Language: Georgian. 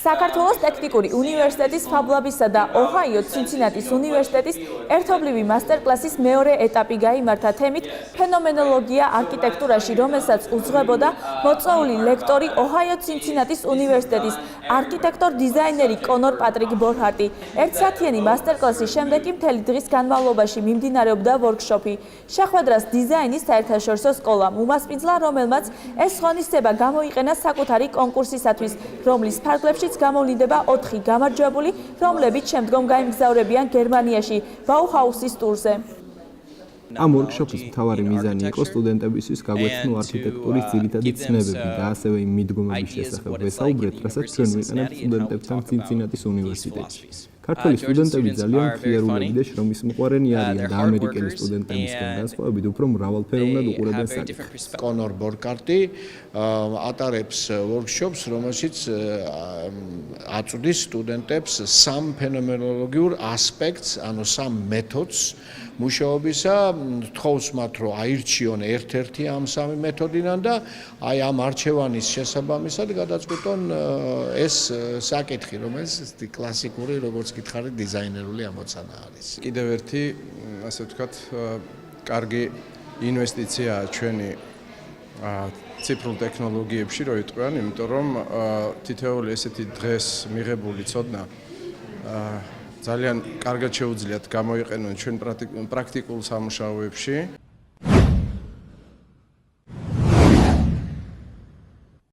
საქართველოს ტექნიკური უნივერსიტეტის ლაბ-ისა და ოჰაიოს ცინცინატის უნივერსიტეტის ერთობლივი მასტერკლასის მეორე ეტაპი გაიმართა თემით ფენომენოლოგია არქიტექტურაში, რომელსაც უძღვებოდა მოწვეული ლექტორი ოჰაიოს ცინცინატის უნივერსიტეტის არქიტექტორ-დიზაინერი კონორ პატრიკ ბორჰარტი. საათიანი მასტერკლასის შემდეგ კი მთელი დღის განმავლობაში მიმდინარეობდა ვორქშოპი. შეხვედრას დიზაინის საერთაშორისო სკოლამ უმასპინძლა, რომელმაც ეს ღონისძიება გამოიყენა საკუთარი კონკურსისათვის, რომლის ფარგლებშიც გამოვლინდება 4 გამარჯვებული, რომლებიც შემდგომ გაემგზავრებიან გერმანიაში ბაუჰაუსის ტურზე. ამ ვორქშოპის მთავარი მიზანი იყო სტუდენტებისთვის გაგვეცნო არქიტექტურის ძირითადი ცნებები და ასევე იმ მიდგომების შესახებ ვესაუბრეთ, რასაც ჩვენ ვიყენებთ სტუდენტებთან ცინცინატის უნივერსიტეტში. ქართველი სტუდენტები ძალიან მხიარულები და შრომის მოყვარენი არიან და ამერიკელი სტუდენტებისგან განსხვავებით უფრო მრავალფეროვნად უყურებენ საკითხს. კონორ ბორჰარტი ატარებს ვორქშოპს, რომელშიც აწვდის სტუდენტებს სამ ფენომენოლოგიურ ასპექტს, ანუ სამ მეთოდს მუშაობისა, თხოვს მათ, რომ აირჩიონ ერთ-ერთი ამ სამი მეთოდიდან და აი ამ არჩევანის შესაბამისად გადაწყვიტონ ეს საკითხი, რომელიც კლასიკური, როგორც გითხარით, დიზაინერული ამოცანა არის. კიდევ ერთი, ასე ვთქვათ, კარგი ინვესტიციაა ჩვენი ციფრულ ტექნოლოგიებში, რო იტყვიან, იმიტომ რომ თითოეული ესეთი დღეს მიღებული ცოდნა ძალიან კარგად შეუძლიათ გამოიყენონ ჩვენ პრაქტიკულ სამუშაოებში.